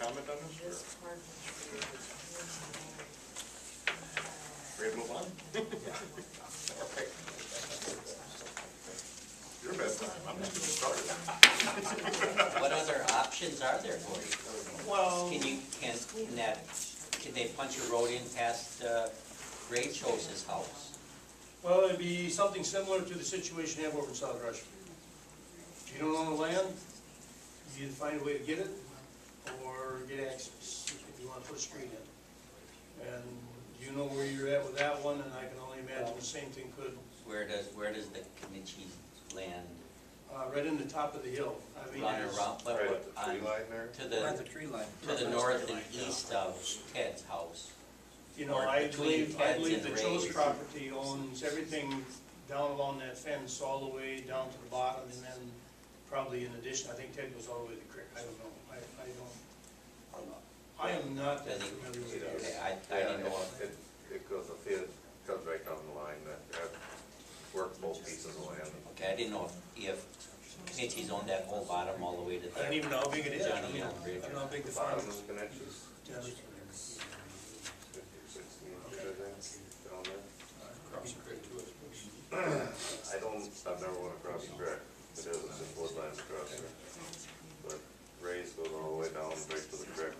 comment on this? Ready to move on? Your best time. I'm just getting started. What other options are there for you? Well, Can they punch a road in past Ray Chose's house? well, it'd be something similar to the situation you have over in South Rushford. If you don't own the land, you either find a way to get it or get access if you want to put a street in. And you know where you're at with that one, and I can only imagine the same thing could. Where does the Kamichi land Right in the top of the hill. I mean, run around? But Right at the tree line there? to the tree line. north and east of Ted's house. you know, or I between believe Ted's the and Chose Ray's. property owns everything down along that fence all the way down to the bottom, and then probably in addition, I think Ted goes all the way to the creek. I don't know. I am not that familiar with it. Okay, I didn't know. It goes, it comes right down the line, that work both pieces of land. Okay, I didn't know if Kamichi's owned that whole bottom all the way to I don't even know how big it is. I Johnny mean, Young Bridge. I don't know how big the farm Bottom is. of the connections, 50, 60 inches, I think, down there. Cross the creek to it. I've never went across the creek. It is, it's just woodlands across there. But Ray's goes all the way down right to the creek.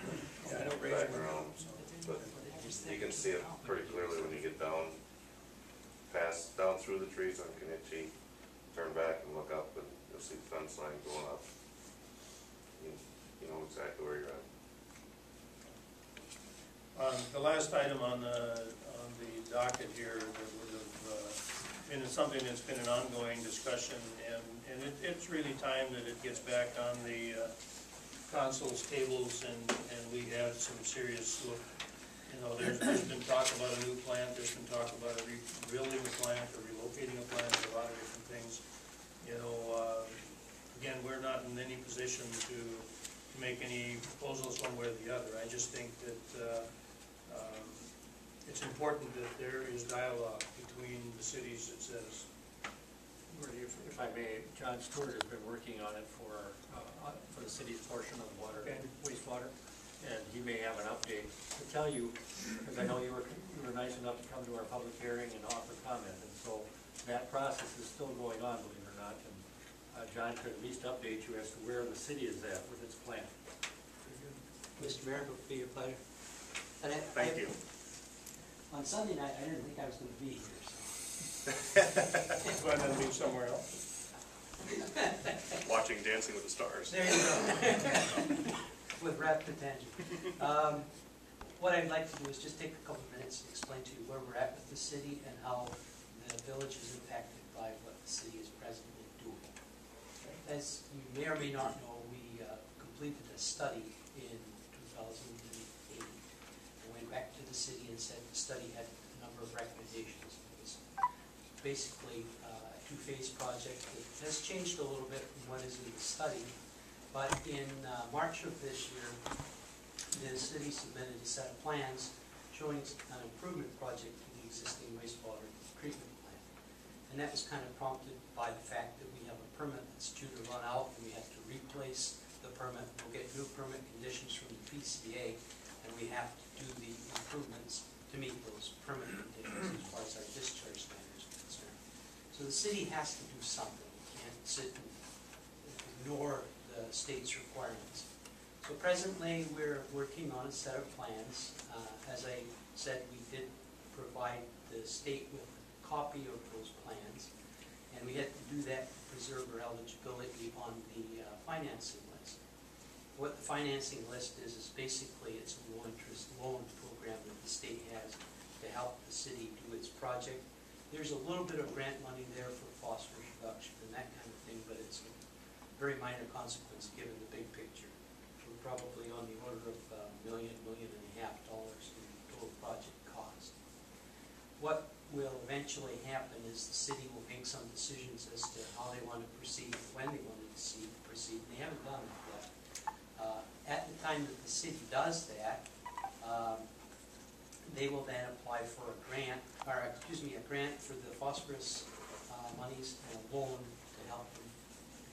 Yeah, I know Ray's Back in around, but you can see it pretty clearly when you get down through the trees on Kanichi, turn back and look up, and you'll see the fence line going up. You know exactly where you're at. The last item on the docket here that would have been something that's been an ongoing discussion, and it's really time that it gets back on the council's tables, and we have some serious look. You know, there's been talk about a new plant, there's been talk about rebuilding a plant or relocating a plant, a lot of different things. You know, again, we're not in any position to make any proposals one way or the other. I just think that it's important that there is dialogue between the cities, it says. If I may, John Stewart has been working on it for the city's portion of the water and wastewater, and he may have an update to tell you, because I know you were nice enough to come to our public hearing and offer comment, and so that process is still going on, believe it or not, and John could at least update you as to where the city is at with its plan. Mr. Mayor, it would be a pleasure. Thank you. On Sunday night, I didn't think I was going to be here. Glad to be somewhere else. Watching Dancing with the Stars. There you go. With rap potential. What I'd like to do is just take a couple of minutes and explain to you where we're at with the city and how the village is impacted by what the city is presently doing. As you may or may not know, we completed a study in 2008. I went back to the city and said the study had a number of recommendations. It was basically a two-phase project. It has changed a little bit from what is in the study, but in March of this year, the city submitted a set of plans showing an improvement project to the existing wastewater treatment plant. And that was kind of prompted by the fact that we have a permit that's due to run out, and we have to replace the permit. We'll get new permit conditions from the PCA, and we have to do the improvements to meet those permit conditions as far as our discharge standards are concerned. So the city has to do something. We can't sit and ignore the state's requirements. So presently, we're working on a set of plans. As I said, we did provide the state with a copy of those plans, and we had to do that to preserve our eligibility on the financing list. What the financing list is basically it's a low-interest loan program that the state has to help the city do its project. There's a little bit of grant money there for phosphorus reduction and that kind of thing, but it's a very minor consequence given the big picture. We're probably on the order of $1.5 million in total project cost. What will eventually happen is the city will make some decisions as to how they want to proceed, when they want to proceed, and they haven't done that yet. At the time that the city does that, they will then apply for a grant, or excuse me, a grant for the phosphorus monies and a loan to help them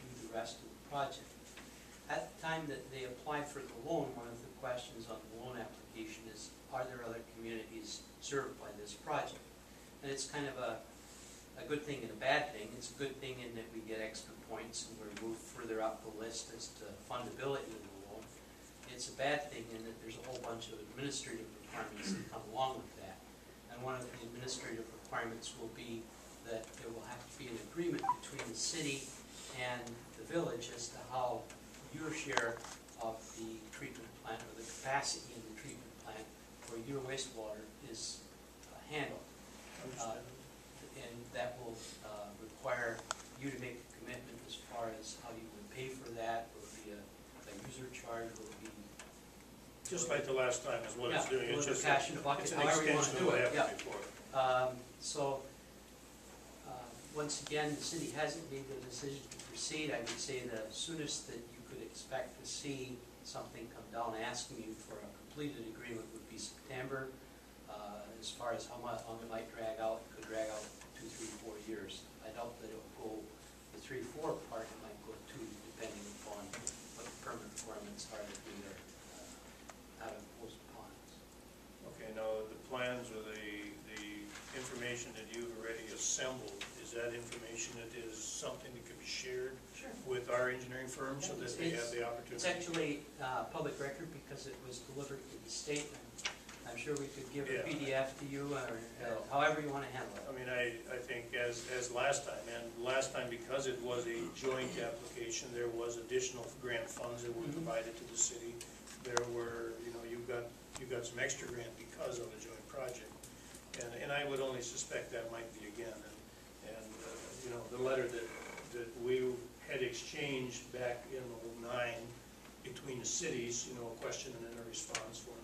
do the rest of the project. At the time that they apply for the loan, one of the questions on the loan application is, are there other communities served by this project? And it's kind of a good thing and a bad thing. It's a good thing in that we get extra points and we're moved further up the list as to fundability of the loan. It's a bad thing in that there's a whole bunch of administrative requirements that come along with that. And one of the administrative requirements will be that there will have to be an agreement between the city and the village as to how your share of the treatment plant, or the capacity in the treatment plant for your wastewater is handled. And that will require you to make a commitment as far as how you would pay for that. Will it be a user charge? Will it be Just like the last time is what it's doing. It's just cash in a bucket, it's an however you want to extension do of what it. happened before. So, once again, the city hasn't made the decision to proceed. I would say the soonest that you could expect to see something come down asking you for a completed agreement would be September. As far as how long it might drag out, it could drag out 2, 3, 4 years. I doubt that it will go the 3, 4 part. It might go 2, depending upon what the permit requirements are that we are have imposed upon us. Okay, now the plans or the information that you've already assembled, is that information that is something that can be shared Sure. with our engineering firm so that they have the opportunity? It's actually public record because it was delivered to the state. I'm sure we could give a PDF to you or however you want to handle it. I mean, I think as last time, and last time because it was a joint application, there was additional grant funds that were provided to the city. There were, you've got some extra grant because of the joint project. And I would only suspect that might be again. And the letter that we had exchanged back in '09 between the cities, a question and then a response one,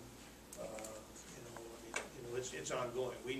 it's ongoing. We know